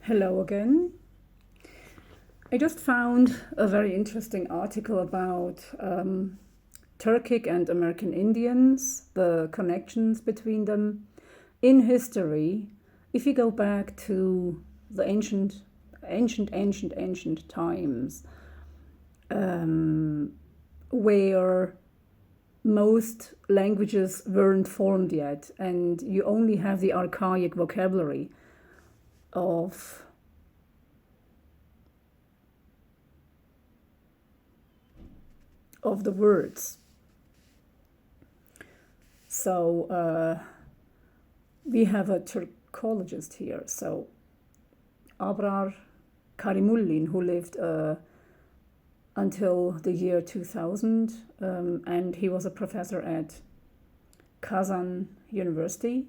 Hello again. I just found a very interesting article about Turkic and American Indians, the connections between them in history. If you go back to the ancient times, where most languages weren't formed yet, and you only have the archaic vocabulary of the words. So we have a Turkologist here. So Abrar Karimullin, who lived until the year 2000, and he was a professor at Kazan University.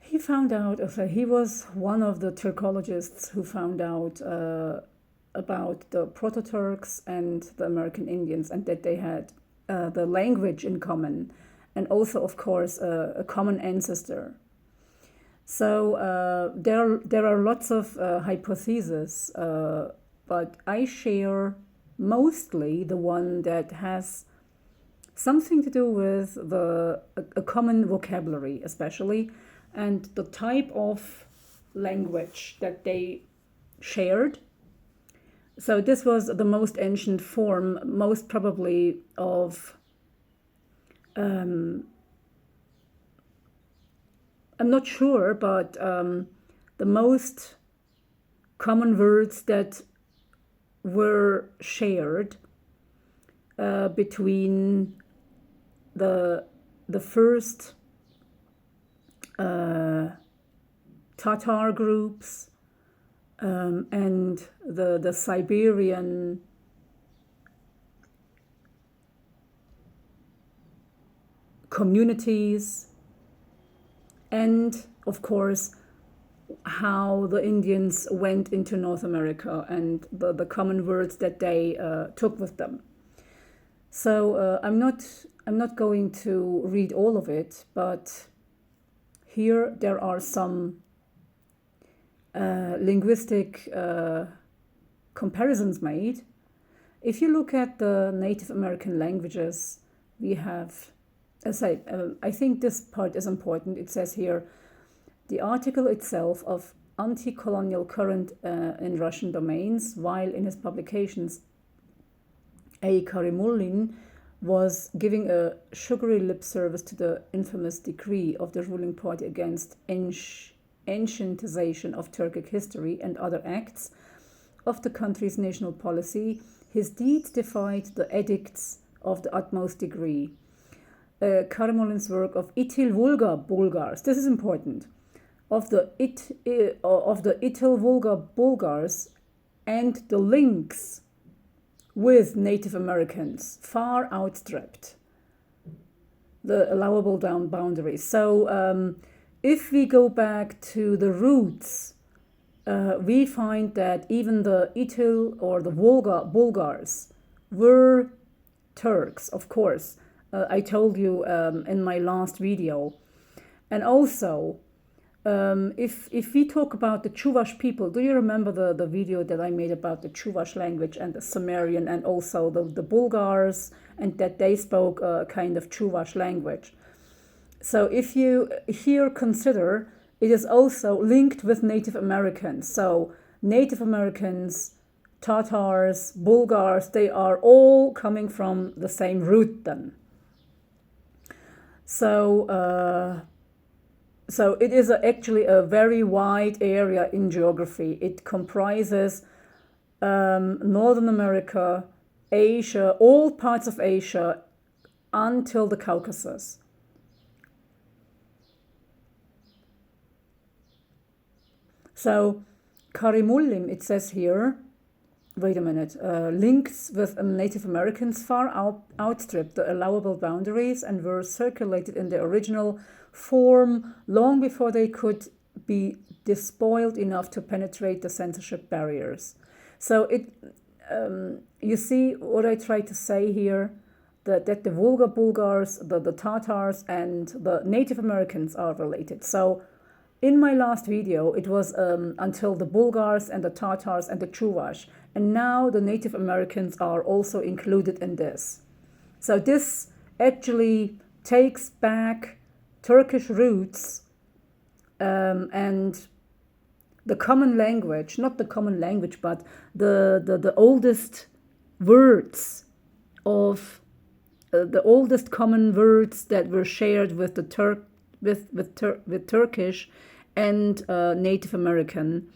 He found out, he was one of the Turkologists who found out about the Proto-Turks and the American Indians, and that they had the language in common, and also, of course, a common ancestor. So there are lots of hypotheses, but I share mostly the one that has something to do with a common vocabulary, especially, and the type of language that they shared. So this was the most ancient form, most probably of, I'm not sure, but the most common words that were shared between the first Tatar groups and the Siberian communities, and of course how the Indians went into North America and the common words that they took with them. So I'm not going to read all of it, but here there are some linguistic comparisons made. If you look at the Native American languages, we have, I think this part is important. It says here, the article itself of anti-colonial current in Russian domains, while in his publications, A. Karimullin was giving a sugary lip service to the infamous decree of the ruling party against ancientization of Turkic history and other acts of the country's national policy. His deeds defied the edicts of the utmost degree. Karimullin's work of Itil Vulgar Bulgars, this is important, of the Itil Vulgar Bulgars and the links with Native Americans far outstripped the allowable boundaries. So if we go back to the roots, we find that even the Itil or the Bulgars were Turks, of course. I told you in my last video. And also, if we talk about the Chuvash people, do you remember the video that I made about the Chuvash language and the Sumerian and also the Bulgars, and that they spoke a kind of Chuvash language? So if you here consider, it is also linked with Native Americans. So Native Americans, Tatars, Bulgars, they are all coming from the same root then. So so it is actually a very wide area in geography. It comprises Northern America, Asia, all parts of Asia until the Caucasus. So Karimullim, it says here, wait a minute, links with Native Americans far outstripped the allowable boundaries and were circulated in the original form long before they could be despoiled enough to penetrate the censorship barriers. So you see what I try to say here, that the Volga Bulgars, the Tatars, and the Native Americans are related. So In my last video, it was until the Bulgars and the Tatars and the Chuvash, and now the Native Americans are also included in this. So this actually takes back Turkish roots and the common language, not the common language, but the oldest words of the oldest common words that were shared with the with Turkish and Native American,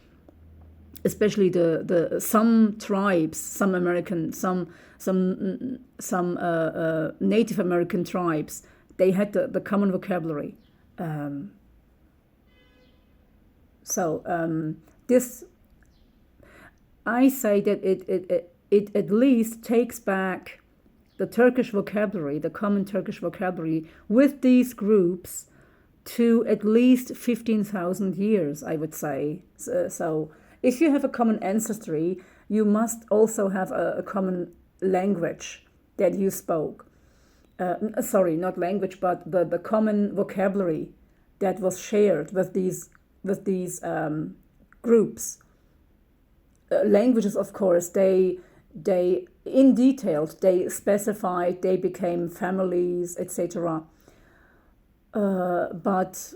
especially the some tribes, some American, some Native American tribes. They had the common vocabulary. This, I say that it at least takes back the Turkish vocabulary, the common Turkish vocabulary, with these groups to at least 15,000 years, I would say. So if you have a common ancestry, you must also have a common language that you spoke. Sorry, not language, but the common vocabulary that was shared with these groups. Languages, of course, they in detail they specified, they became families, etc. But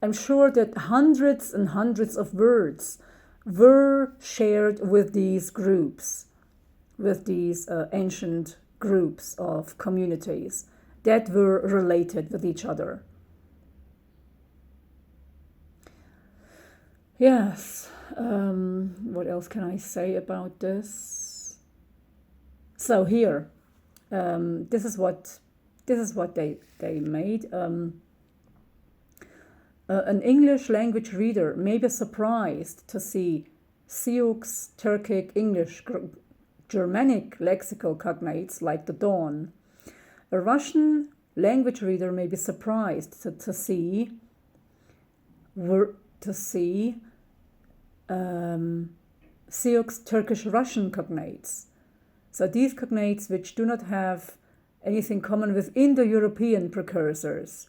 I'm sure that hundreds and hundreds of words were shared with these groups, with these ancient groups of communities that were related with each other. Yes, what else can I say about this? So here, this is what they made. An English language reader may be surprised to see Sioux, Turkic, English, Germanic lexical cognates like the dawn. A Russian language reader may be surprised to see Sioux, Turkish, Russian cognates. So these cognates, which do not have anything common with Indo-European precursors,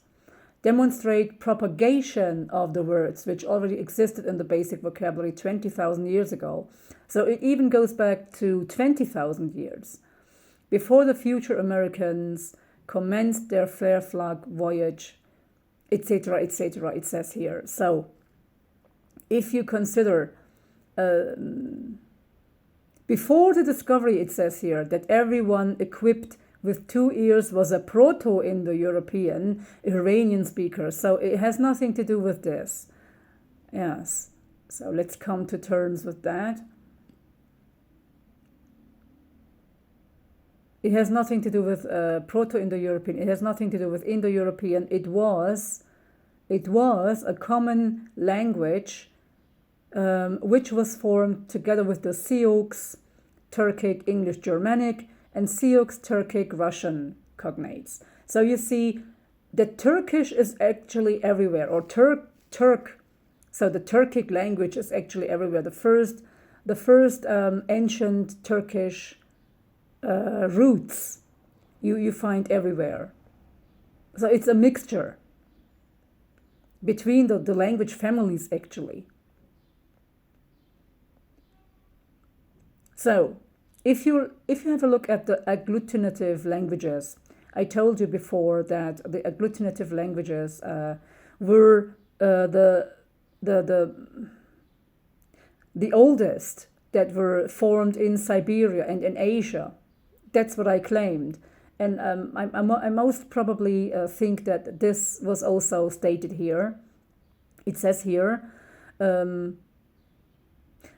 demonstrate propagation of the words which already existed in the basic vocabulary 20,000 years ago. So it even goes back to 20,000 years, before the future Americans commenced their flare flag voyage, etc., etc., it says here. So if you consider before the discovery, it says here, that everyone equipped with 2 ears was a Proto-Indo-European Iranian speaker. So it has nothing to do with this. Yes. So let's come to terms with that. It has nothing to do with Proto-Indo-European. It has nothing to do with Indo-European. It was a common language which was formed together with the Sioux, Turkic, English, Germanic, and Sioux, Turkic, Russian cognates. So you see, the Turkish is actually everywhere, or Turk. So the Turkic language is actually everywhere. The first ancient Turkish roots you find everywhere. So it's a mixture between the language families actually. So if you have a look at the agglutinative languages, I told you before that the agglutinative languages were the oldest that were formed in Siberia and in Asia. That's what I claimed. And I most probably think that this was also stated here. It says here,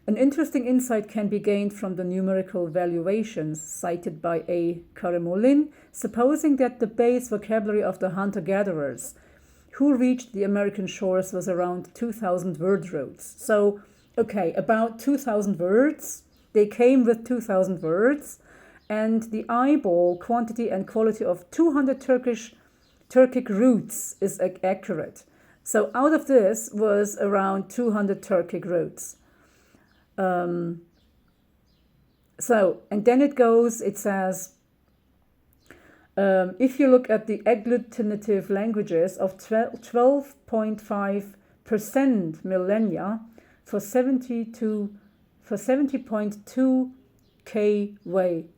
an interesting insight can be gained from the numerical valuations cited by A. Karimulin, supposing that the base vocabulary of the hunter-gatherers who reached the American shores was around 2,000 word roots. So, okay, about 2,000 words. They came with 2,000 words, and the eyeball quantity and quality of 200 Turkic roots is accurate. So out of this was around 200 Turkic roots. And then it says, if you look at the agglutinative languages of 12.5 percent millennia for 70.2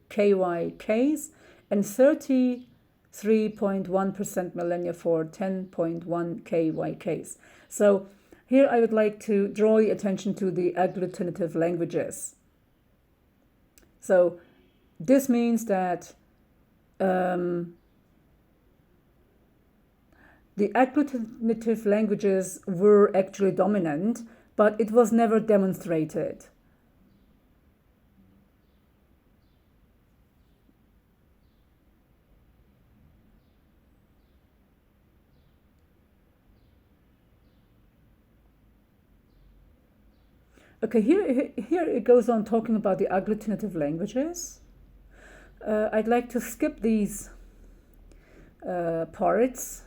KYKs and 33.1% millennia for 10.1 KYKs. So here I would like to draw your attention to the agglutinative languages. So this means that the agglutinative languages were actually dominant, but it was never demonstrated. Okay, here it goes on talking about the agglutinative languages. I'd like to skip these parts.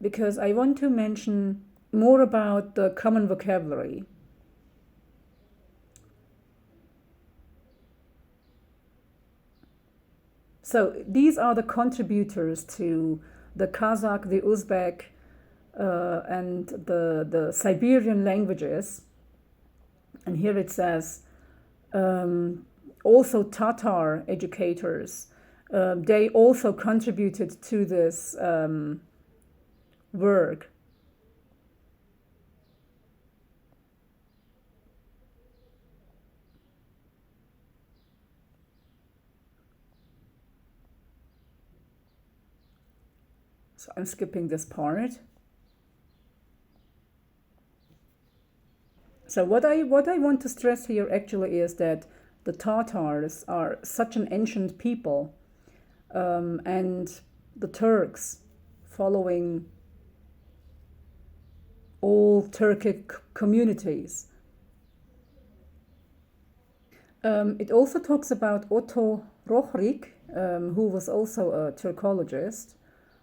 Because I want to mention more about the common vocabulary. So these are the contributors to the Kazakh, the Uzbek, and the Siberian languages. And here it says also Tatar educators. They also contributed to this work. So I'm skipping this part. So what I want to stress here actually is that the Tatars are such an ancient people, and the Turks, following all Turkic communities. It also talks about Otto Rohrik, who was also a Turkologist,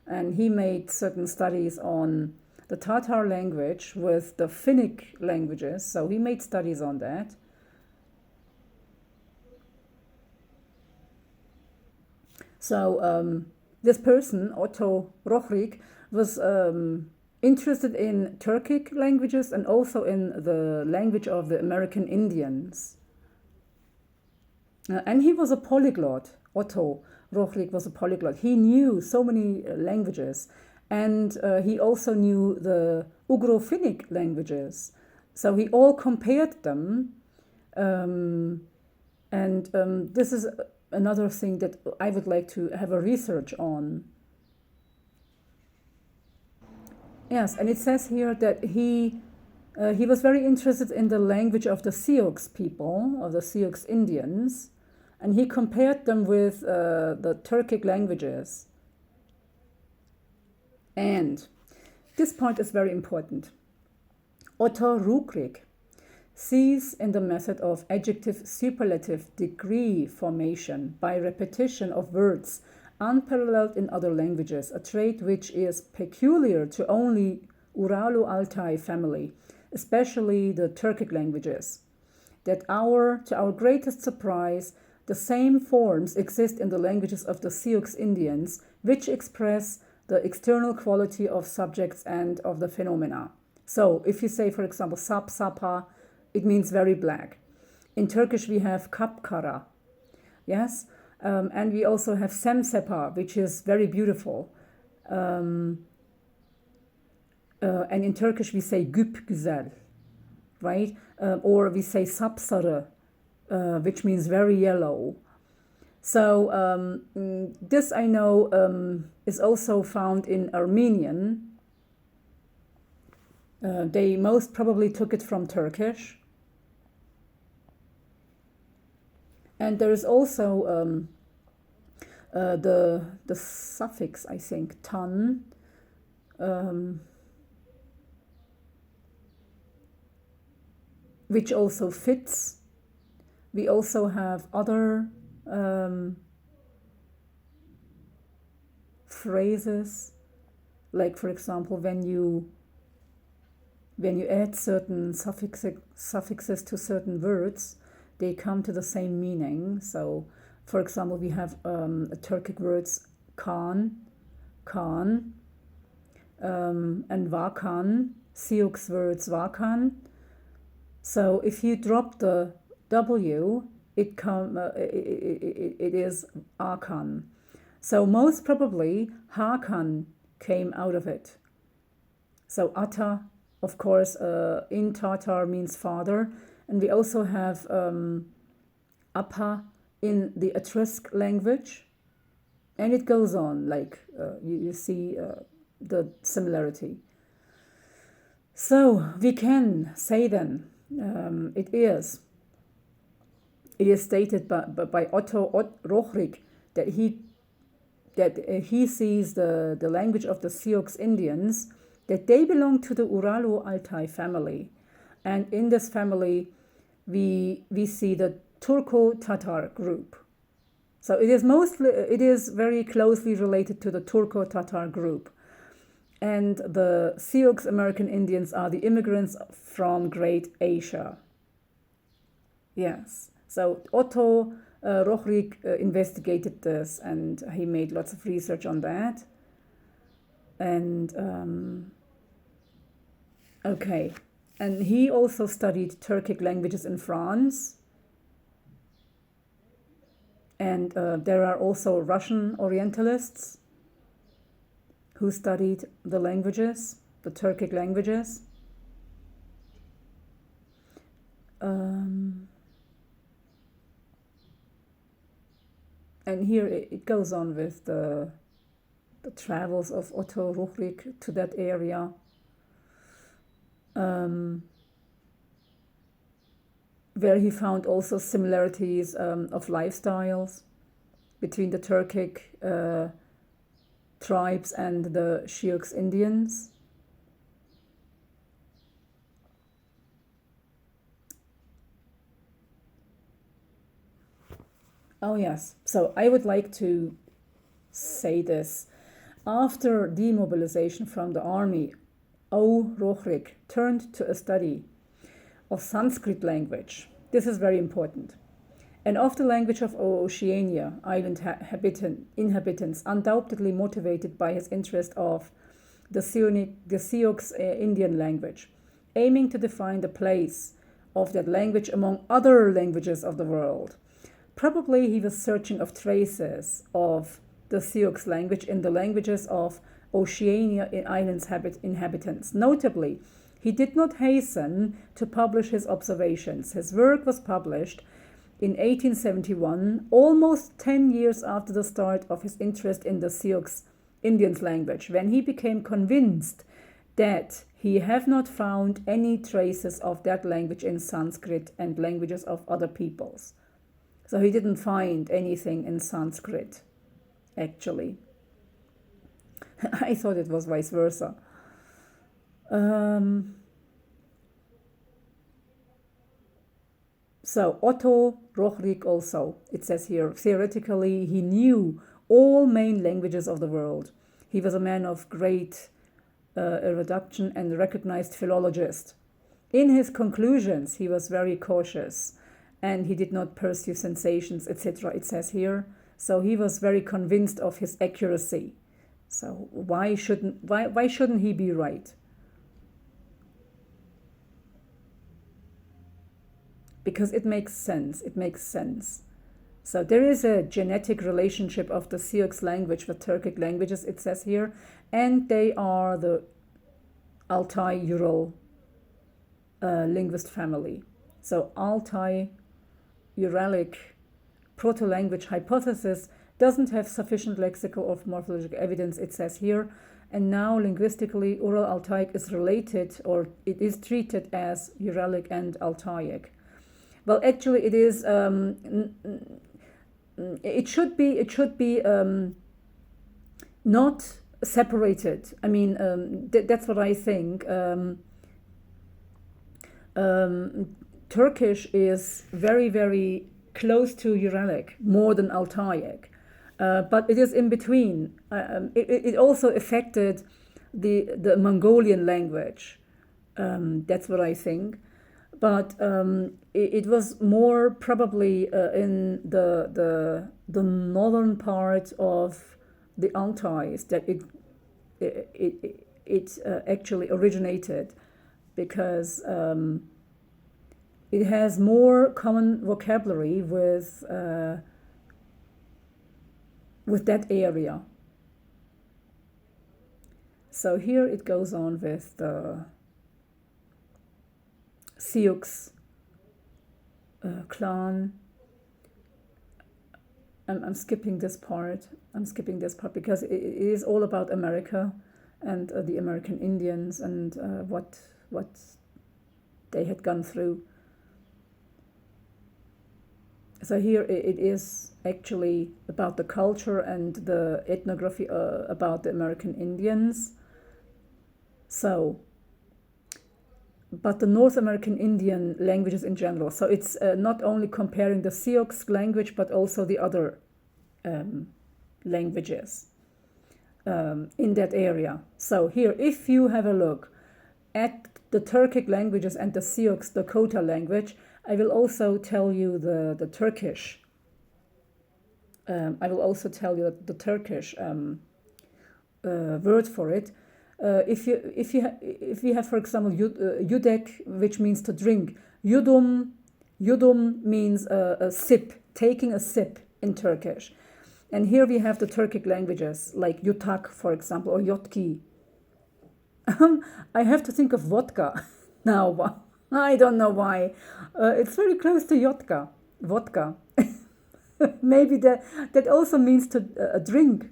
and he made certain studies on the Tatar language with the Finnic languages, so he made studies on that. So this person, Otto Rohrik, was interested in Turkic languages and also in the language of the American Indians. And he was a polyglot. Otto Rohrik was a polyglot. He knew so many languages, and he also knew the Ugro-Finnic languages. So he all compared them, and this is another thing that I would like to have a research on. Yes, and it says here that he was very interested in the language of the Sioux people, of the Sioux Indians, and he compared them with the Turkic languages. And this point is very important. Otto Rohrik sees in the method of adjective-superlative degree formation by repetition of words unparalleled in other languages, a trait which is peculiar to only Uralo-Altai family, especially the Turkic languages. That to our greatest surprise, the same forms exist in the languages of the Sioux Indians, which express the external quality of subjects and of the phenomena. So if you say, for example, sap sapa, it means very black. In Turkish, we have kapkara, yes? And we also have semsepa, which is very beautiful. And in Turkish, we say güp güzel, right? Or we say sapsarı, which means very yellow. So this I know is also found in Armenian. They most probably took it from Turkish. And there is also the suffix, I think, tan, which also fits. We also have other phrases, like for example, when you add certain suffixes to certain words, they come to the same meaning. So For example, we have Turkic words Khan, and Vakan, Sioux words Vakan. So if you drop the W, it is Akan. So most probably Hakan came out of it. So Ata, of course, in Tatar means father, and we also have Appa in the Etrusc language, and it goes on, like you see the similarity. So we can say then it is stated by Otto Rochrig that he sees the language of the Sioux Indians, that they belong to the Uralo-Altai family, and in this family we see the Turco-Tatar group. So it is very closely related to the Turco-Tatar group. And the Sioux American Indians are the immigrants from Great Asia. Yes. So Otto Rochrig investigated this, and he made lots of research on that. And okay. And he also studied Turkic languages in France. And there are also Russian Orientalists who studied the languages, the Turkic languages. And here it goes on with the travels of Otto Rochrig to that area. Where he found also similarities of lifestyles between the Turkic tribes and the Sioux Indians. Oh yes, so I would like to say this. After demobilization from the army, O. Rochrig turned to a study of Sanskrit language. This is very important. And of the language of Oceania, island inhabitants, undoubtedly motivated by his interest of the Sioux Indian language, aiming to define the place of that language among other languages of the world. Probably he was searching of traces of the Sioux language in the languages of Oceania islands inhabitants. Notably, he did not hasten to publish his observations. His work was published in 1871, almost 10 years after the start of his interest in the Sioux Indians language, when he became convinced that he have not found any traces of that language in Sanskrit and languages of other peoples. So he didn't find anything in Sanskrit, actually. I thought it was vice versa. So Otto Rochrig also, it says here, theoretically he knew all main languages of the world. He was a man of great erudition and recognized philologist. In his conclusions, he was very cautious, and he did not pursue sensations, etc., it says here. So he was very convinced of his accuracy. So why shouldn't he be right? Because it makes sense. So there is a genetic relationship of the Sioux language with Turkic languages, it says here, and they are the Altai-Ural linguist family. So Altai-Uralic proto-language hypothesis doesn't have sufficient lexical or morphological evidence, it says here, and now linguistically Ural-Altaic is related, or it is treated as Uralic and Altaic. Well, actually, it is. It should be not separated. I mean, that's what I think. Turkish is very, very close to Uralic, more than Altaic, but it is in between. It also affected the Mongolian language. That's what I think. but it was more probably in the northern part of the Altais that it actually originated, because it has more common vocabulary with that area. So here it goes on with the Sioux clan. I'm skipping this part. I'm skipping this part because it is all about America and the American Indians and what they had gone through. So here it is actually about the culture and the ethnography about the American Indians. So, but the North American Indian languages in general. So it's not only comparing the Sioux language, but also the other languages in that area. So here, if you have a look at the Turkic languages and the Sioux Dakota language, I will also tell you the Turkish. I will also tell you the Turkish word for it. If you have, for example, yudek, which means to drink, yudum means a sip, taking a sip in Turkish. And here we have the Turkic languages like yutak, for example, or yotki. I have to think of vodka now. I don't know why. It's very close to vodka. Maybe that also means to drink.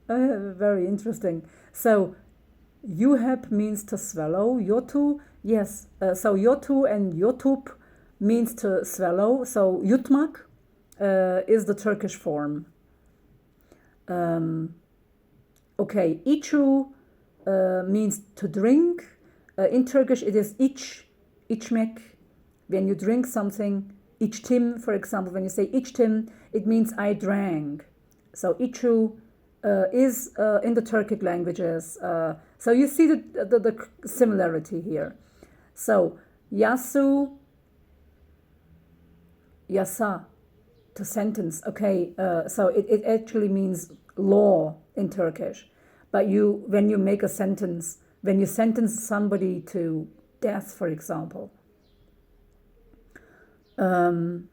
Very interesting. So, yuheb means to swallow. Yotu, yes. So yotu and yotub means to swallow. So yutmak is the Turkish form. Okay, ichu means to drink. In Turkish, it is içmek. When you drink something, içtim, for example, when you say içtim, it means I drank. So ichu is in the Turkic languages. So you see the similarity here. So yasu, yasa, to sentence. Okay, so it actually means law in Turkish. But when you make a sentence, when you sentence somebody to death, for example, I'm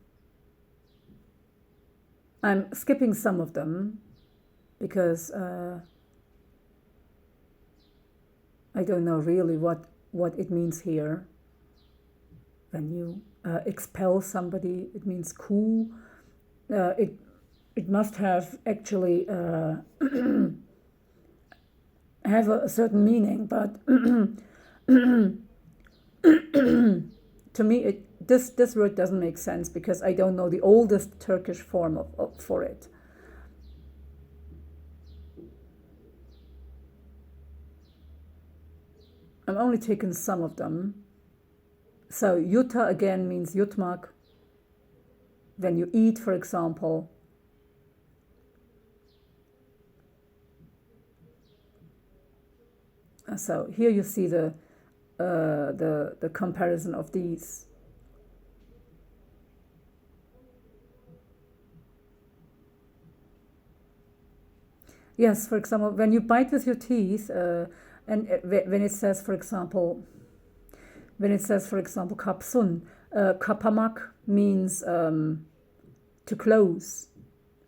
skipping some of them because I don't know really what it means here. When you expel somebody, it means coup. It must have actually have a certain meaning, but to me, this word doesn't make sense because I don't know the oldest Turkish form for it. I'm only taking some of them. So yuta again means yutmak. When you eat, for example. So here you see the comparison of these. Yes, for example, when you bite with your teeth, and when it says, for example, kapsun, kapamak means to close.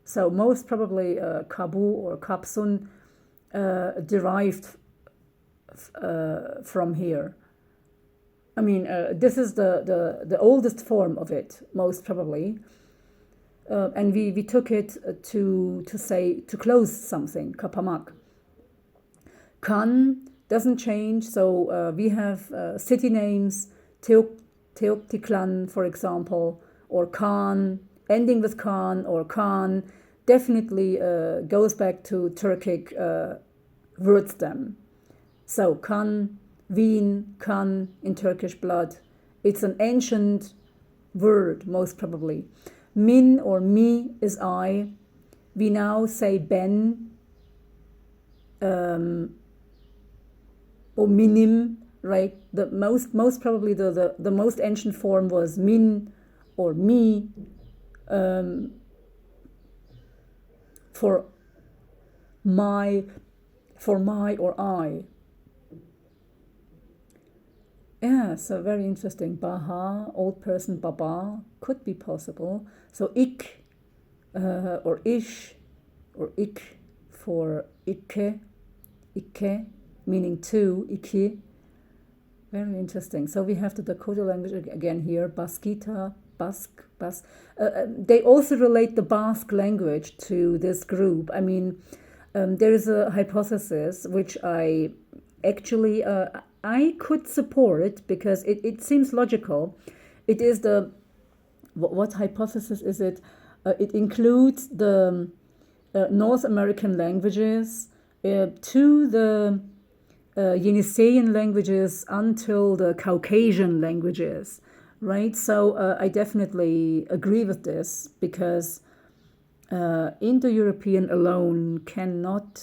So most probably kabu or kapsun derived from here. I mean, this is the oldest form of it, most probably. And we took it to say to close something, kapamak. Kan doesn't change, so we have city names, Teoktiklan, for example, or Kan, ending with Kan or Kan, definitely goes back to Turkic word stem. So Kan, Wien, Kan in Turkish blood. It's an ancient word, most probably. Min or mi is I. We now say ben or minim. right? The most probably the most ancient form was min or mi, for my or I. Yeah, so very interesting. Baha, old person, baba, could be possible. So ik, or ish, or ik for ikke, meaning two, iki. Very interesting. So we have the Dakota language again here, Baskita, Basque, Basque. They also relate the Basque language to this group. I mean, there is a hypothesis which I actually I could support because it seems logical. It is the what hypothesis is it? It includes the North American languages to the Yeniseian languages until the Caucasian languages, right? So I definitely agree with this because Indo-European alone cannot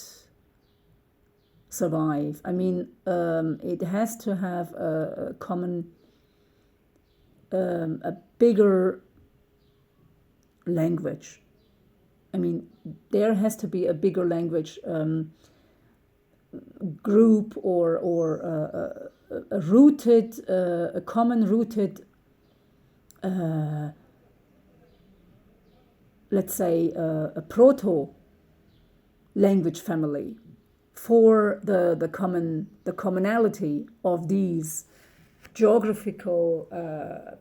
survive. I mean, it has to have a common, a bigger language. I mean, there has to be a bigger language group or a rooted, a common rooted, let's say, a proto language family for the commonality of these geographical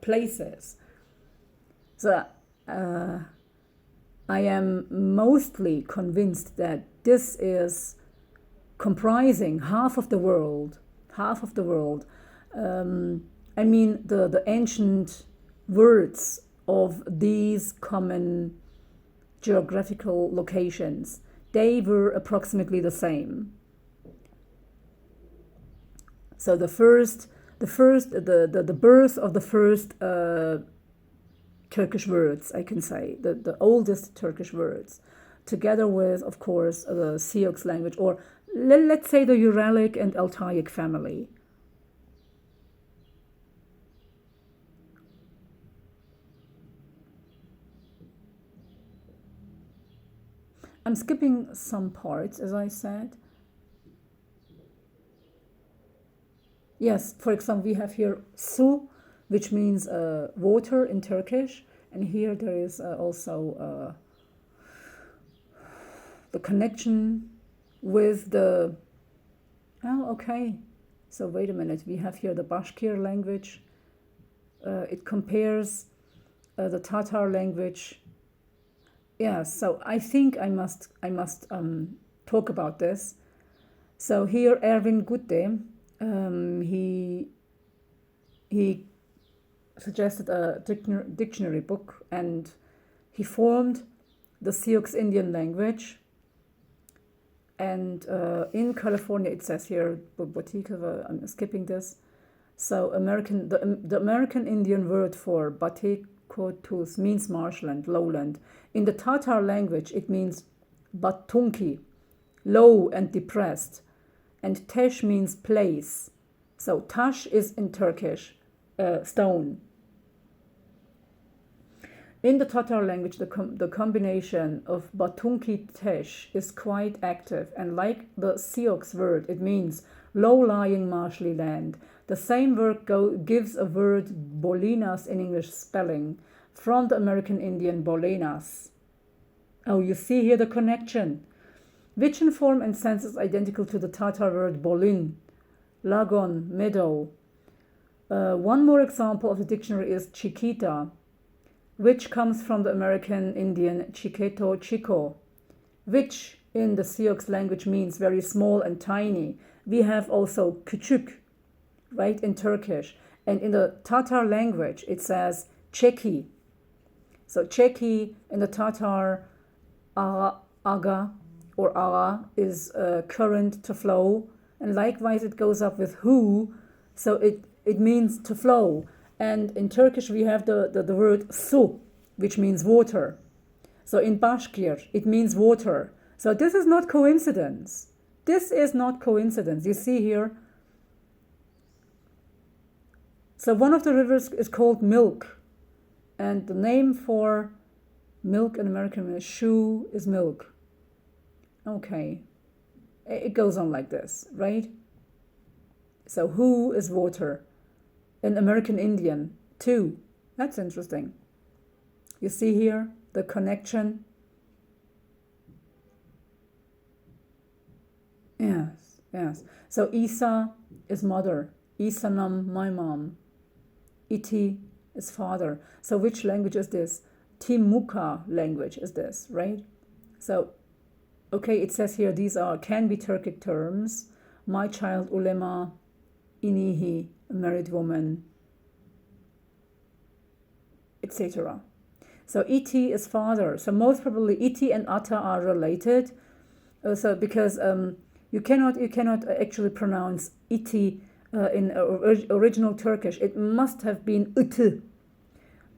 places. So I am mostly convinced that this is comprising half of the world. I mean, the ancient words of these common geographical locations, they were approximately the same. So the birth of the first Turkish words, I can say, the oldest Turkish words, together with, of course, the Sioux language, or let's say the Uralic and Altaic family. I'm skipping some parts, as I said. Yes, for example, we have here su, which means water in Turkish, and here there is also the connection with the, oh, okay, so wait a minute, we have here the Bashkir language. It compares the Tatar language. Yeah, so I think I must talk about this. So here Erwin Gutte, he suggested a dictionary book, and he formed the Sioux Indian language. And in California, it says here, I'm skipping this. So the American Indian word for Batikotus means marshland, lowland. In the Tatar language, it means Batunki, low and depressed. And Tesh means place. So Tash is in Turkish, stone. In the Tatar language, the combination of Batunki Tesh is quite active, and like the Sioux word, it means low-lying marshy land. The same word gives a word Bolinas in English spelling from the American Indian Bolinas. Oh, you see here the connection. Which in form and sense is identical to the Tatar word Bolin, lagon, meadow. One more example of the dictionary is Chiquita, which comes from the American Indian Chiqueto Chico, which in the Sioux language means very small and tiny. We have also küçük, right, in Turkish. And in the Tatar language, it says Çeki. So Çeki in the Tatar, aga or ara is current, to flow. And likewise, it goes up with hu, so it means to flow. And in Turkish, we have the word su, which means water. So in Bashkir, it means water. So this is not coincidence. This is not coincidence. You see here, So one of the rivers is called Milk, and the name for milk in American is Shu is milk. Okay, it goes on like this, right? So who is water? In American Indian, two. That's interesting. You see here the connection. Yes, yes. So Isa is mother. Isanam, my mom. Iti is father. So which language is this? Timuka language is this, right? So, okay, it says here these can be Turkic terms. My child, ulema, inihi, a married woman, etc. So iti is father. So most probably iti and ata are related. So because you cannot actually pronounce iti in original Turkish. It must have been ıtı,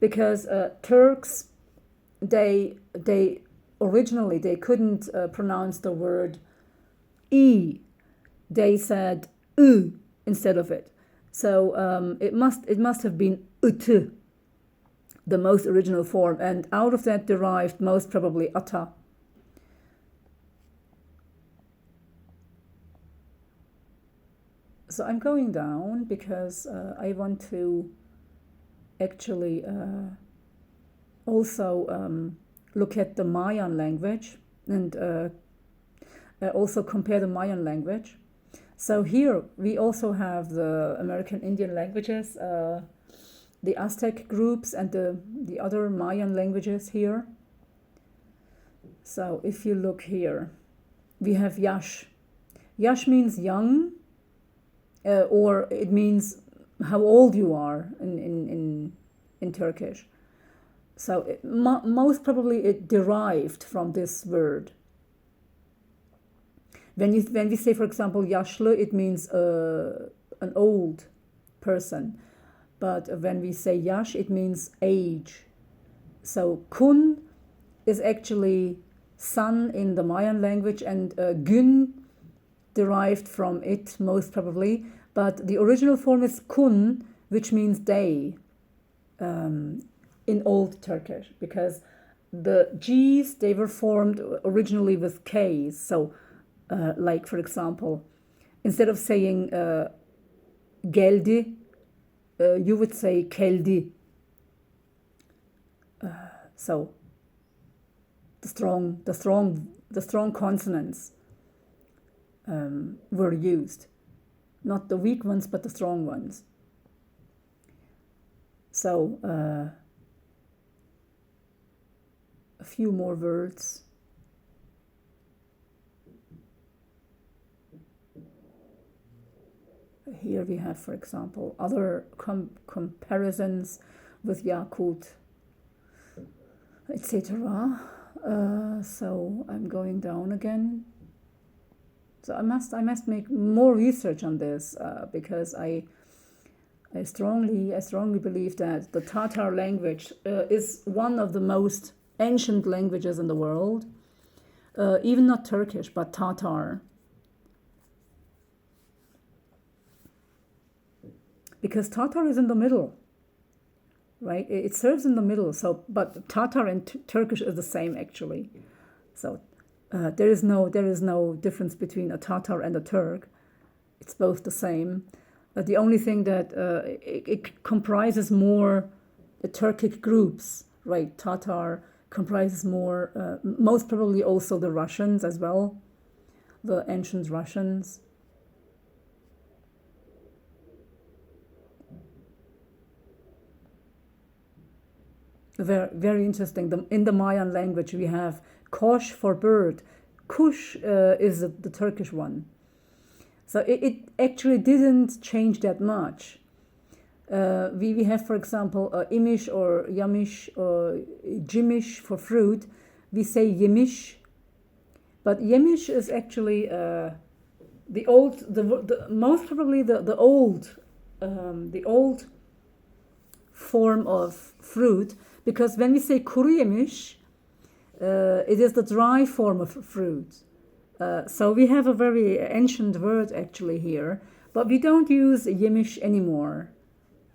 because Turks they originally they couldn't pronounce the word e. They said ı instead of it. So it must have been ıtı, the most original form, and out of that derived most probably ata. So I'm going down because I want to actually also look at the Mayan language and also compare the Mayan language. So here we also have the American Indian languages, the Aztec groups, and the other Mayan languages here. So if you look here, we have Yash. Yash means young, or it means how old you are in Turkish. So most probably it derived from this word. When we say, for example, yaşlı, it means an old person. But when we say yaş, it means age. So kun is actually sun in the Mayan language, and gün derived from it most probably. But the original form is kun, which means day in Old Turkish, because the G's, they were formed originally with K's. So like, for example, instead of saying geldi, you would say keldi. So the strong consonants were used, not the weak ones, but the strong ones. So a few more words. Here we have, for example, other comparisons with Yakut, etc. So I'm going down again. So I must make more research on this because I strongly believe that the Tatar language is one of the most ancient languages in the world. Even not Turkish, but Tatar. Because Tatar is in the middle, right? It serves in the middle. So, but Tatar and Turkish is the same actually. So there is no difference between a Tatar and a Turk. It's both the same. The only thing that it comprises more the Turkic groups, right? Tatar comprises more, most probably also the Russians as well, the ancient Russians. Very, very interesting. In the Mayan language, we have kosh for bird. Kush is the Turkish one. So it actually didn't change that much. We have, for example, imish or yamish or jimish for fruit. We say yemish, but yemish is actually most probably the old form of fruit, because when we say kuru yemiş, it is the dry form of fruit. So we have a very ancient word actually here, but we don't use yemiş anymore.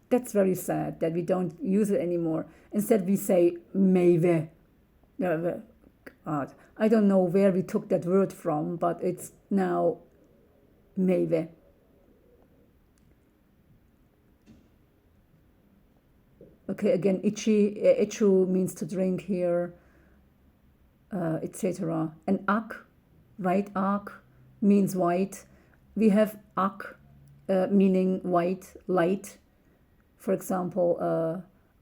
That's very sad that we don't use it anymore. Instead, we say meyve. God, I don't know where we took that word from, but it's now meyve. Okay, again, ichu means to drink here, etc. And ak, right? Ak means white. We have ak, meaning white, light. For example,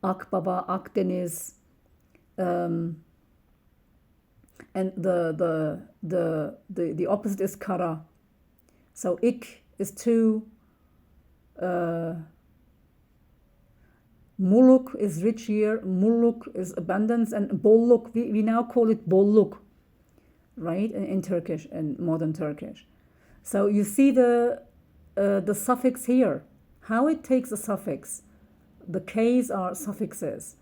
ak baba, ak deniz, and the opposite is kara. So ik is two, muluk is rich here, muluk is abundance, and bolluk, we now call it bolluk, right, in Turkish, in modern Turkish. So you see the suffix here, how it takes a suffix. The K's are suffixes.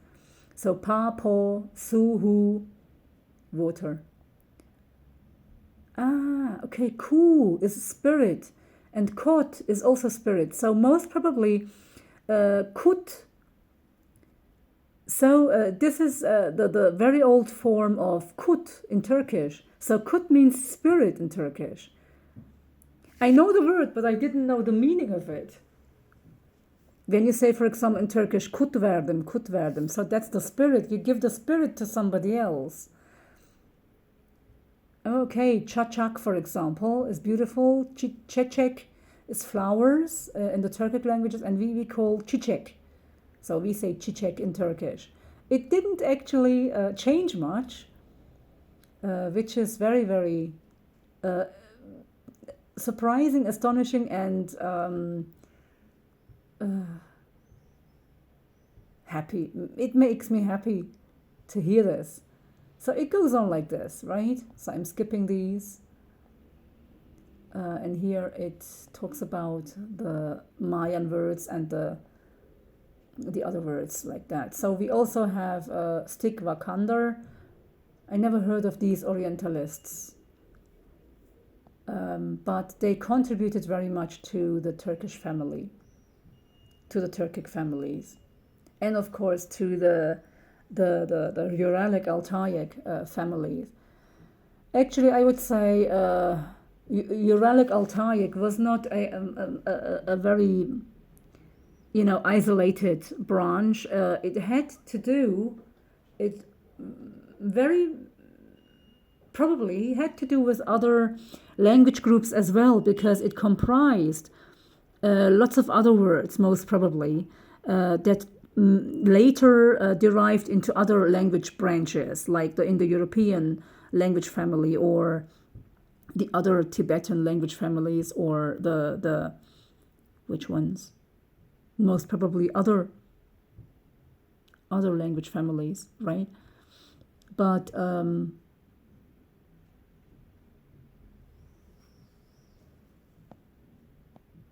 So pa, po, su, hu, water. Ah, okay, ku is spirit, and kot is also spirit. So most probably kut. So this is the very old form of kut in Turkish. So kut means spirit in Turkish. I know the word, but I didn't know the meaning of it. When you say, for example, in Turkish, kut verdim, so that's the spirit. You give the spirit to somebody else. Okay, çaçak, for example, is beautiful. Çiçek is flowers in the Turkic languages, and we call çiçek. So we say çiçek in Turkish. It didn't actually change much, which is very, very surprising, astonishing, and happy. It makes me happy to hear this. So it goes on like this, right? So I'm skipping these. And here it talks about the Mayan words and the other words like that. So we also have Stik Vakander. I never heard of these Orientalists. But they contributed very much to the Turkish family, to the Turkic families, and of course to the uralic altaic families. Actually, I would say uralic altaic was not a very isolated branch. It had to do, it very probably had to do with other language groups as well, because it comprised lots of other words, most probably, that later derived into other language branches, like the Indo-European language family, or the other Tibetan language families, or the which ones? Most probably other language families, right? But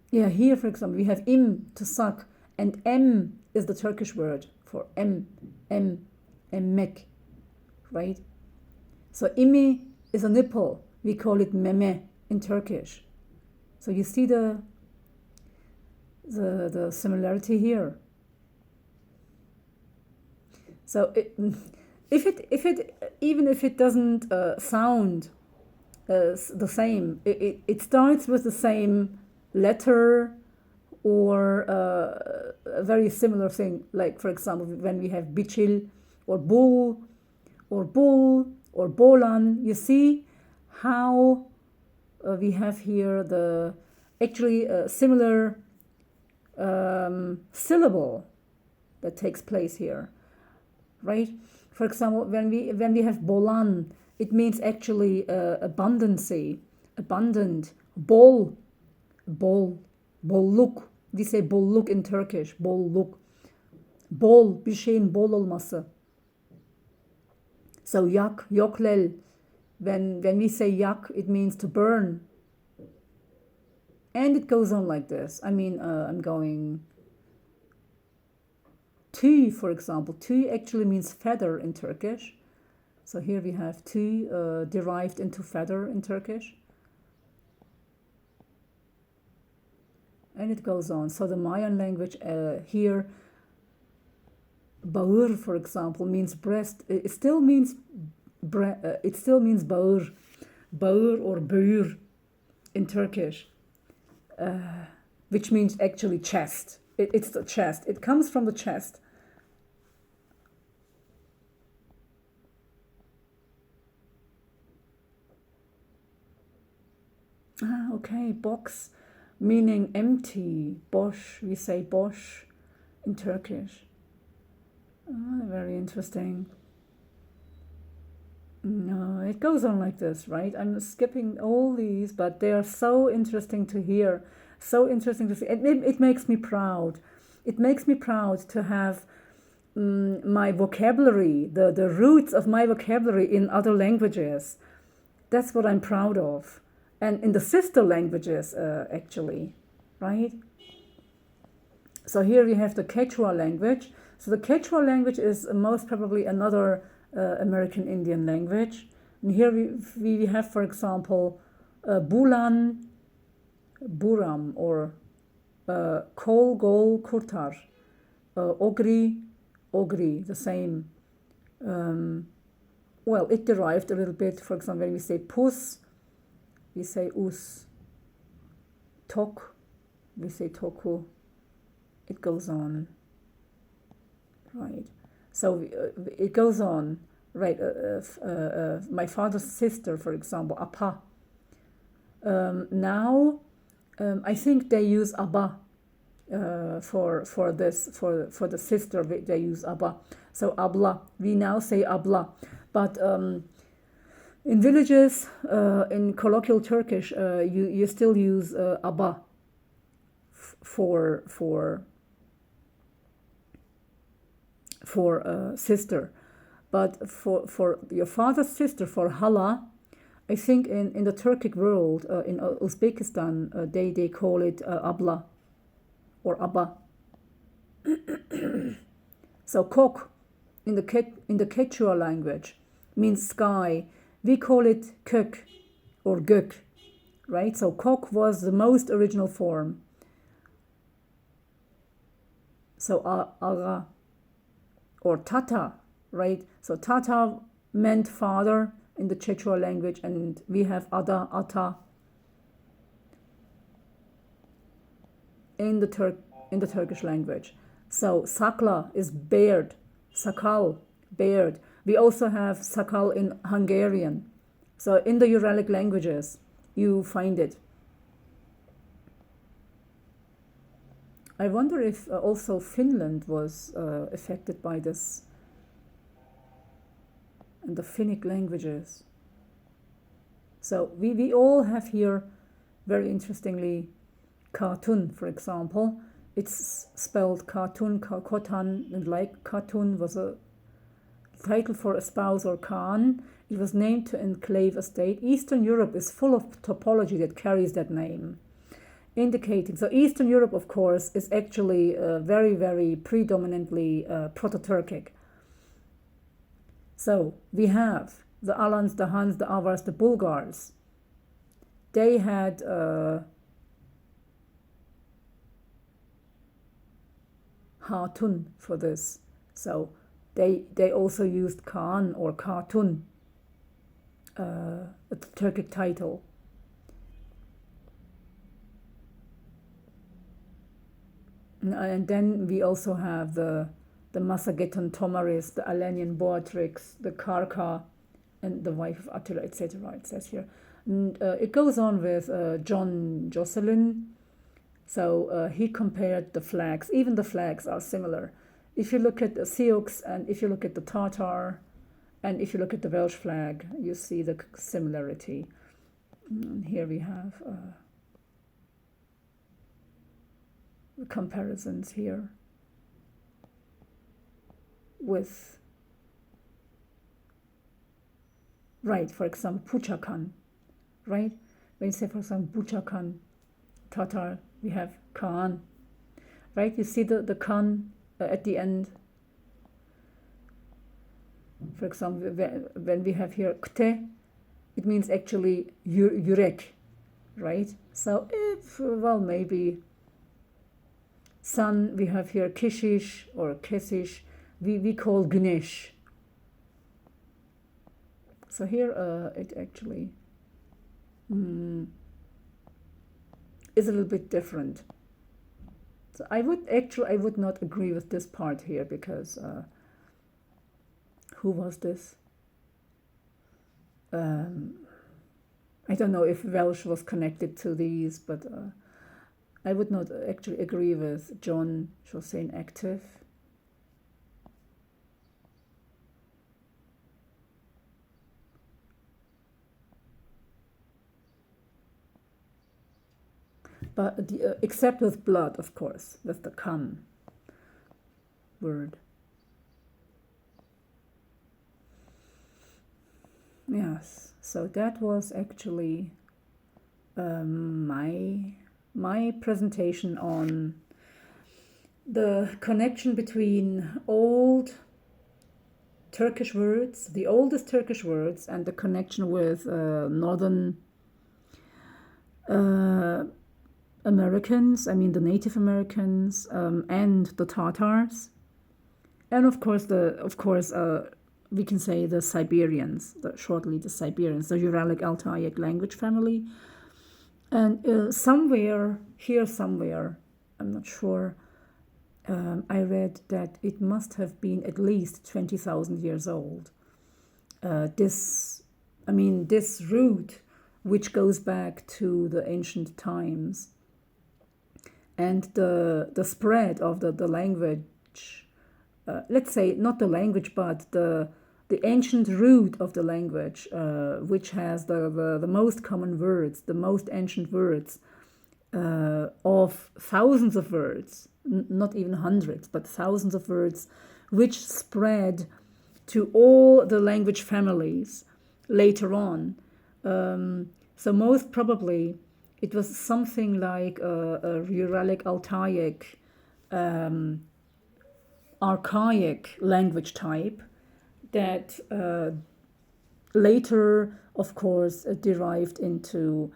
yeah, here, for example, we have im, to suck, and em is the Turkish word for emmek, right? So imi is a nipple. We call it meme in Turkish. So you see the similarity here. So even if it doesn't sound the same, it starts with the same letter, or a very similar thing, like for example when we have bichil or bull or bolan. You see how we have here the actually similar syllable that takes place here, right? For example, when we have bolan, it means actually abundancy, abundant. Bolluk. We say bolluk in Turkish. Bolluk. Bol, bir şeyin bol olması. So yak, yoklel. When we say yak, it means to burn. And it goes on like this. I mean, I'm going tüy, for example. Tüy actually means feather in Turkish. So here we have tüy derived into feather in Turkish. and it goes on. So the Mayan language here, Baur, for example, means breast. It still means Baur, Baur or Beur in Turkish, which means actually chest. It's the chest. It comes from the chest. Okay, box meaning empty. Boş, we say boş in Turkish. Very interesting. No, it goes on like this, right? I'm skipping all these, but they are so interesting to hear, so interesting to see. It makes me proud. It makes me proud to have my vocabulary, the roots of my vocabulary in other languages. That's what I'm proud of. And in the sister languages, actually, right? So here we have the Quechua language. So the Quechua language is most probably another American Indian language. And here we have, for example, Bulan, Buram, or Kol, Gol, Kurtar, Ogri, Ogri, the same. Well, it derived a little bit, for example, when we say pus, we say us. Tok, we say toku. It goes on, right? So it goes on, right? My father's sister, for example, Apa. Now, I think they use Abba for the sister. They use Abba. So Abla. We now say Abla, but in villages, in colloquial Turkish, you still use Abba for sister, but for your father's sister, for hala, I think in the Turkic world, in Uzbekistan, they call it abla or abba. So kok in the Quechua language means sky. We call it kök or gök, right? So kok was the most original form. So aga or tata, right? So tata meant father in the Quechua language, and we have ada, ata in the Turkish language. So sakla is beard, sakal, beard. We also have sakal in Hungarian. So in the Uralic languages, you find it. I wonder if also Finland was affected by this, and the Finnic languages. So we all have here, very interestingly, cartoon, for example. It's spelled cartoon, kotan, and like cartoon was a title for a spouse or Khan. It was named to enclave a state. Eastern Europe is full of topology that carries that name, indicating. So Eastern Europe, of course, is actually very, very predominantly Proto-Turkic. So we have the Alans, the Huns, the Avars, the Bulgars. They had Hatun for this. So they also used Khan or Khatun, a Turkic title. And then we also have the Massagetan Tomaris, the Alanian Boatrix, the Karka, and the wife of Attila, etc. It says here. And it goes on with John Josselin. So he compared the flags. Even the flags are similar. If you look at the Sioux, and if you look at the Tatar, and if you look at the Welsh flag, you see the similarity. And here we have the comparisons here with, right, for example, Puchakan, right? When you say, for example, Puchakan, Tatar, we have Khan, right? You see the Khan at the end. For example, when we have here Kte, it means actually yurek, right? So if, well, maybe Sun, we have here kishish or kesish. We call güneş. So here it actually is a little bit different. So I would not agree with this part here because who was this? I don't know if Welsh was connected to these, but I would not actually agree with John Chaucer active. But except with blood, of course, with the kam word. Yes, so that was actually my presentation on the connection between old Turkish words, the oldest Turkish words, and the connection with northern Americans, I mean the Native Americans, and the Tatars, and of course we can say the Siberians, shortly the Siberians, the uralic altaic language family. And somewhere, I'm not sure, I read that it must have been at least 20,000 years old. This root, which goes back to the ancient times, and the spread of the language, let's say not the language, but the ancient root of the language, which has the most common words, the most ancient words, of thousands of words, not even hundreds, but thousands of words, which spread to all the language families later on. So most probably it was something like a uralic altaic, archaic language type that later, of course, derived into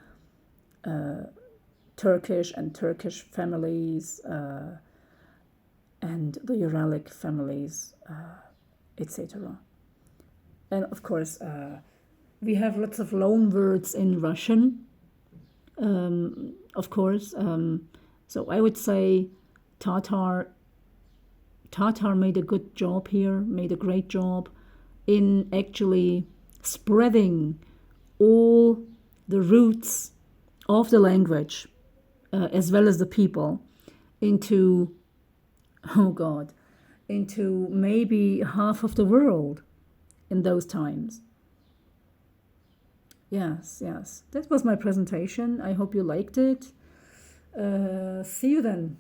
Turkish and Turkish families, and the Uralic families, etc. And of course, we have lots of loan words in Russian, of course. So I would say Tatar made a good job here, made a great job in actually spreading all the roots of the language, as well as the people, into maybe half of the world in those times. Yes, that was my presentation. I hope you liked it. See you then.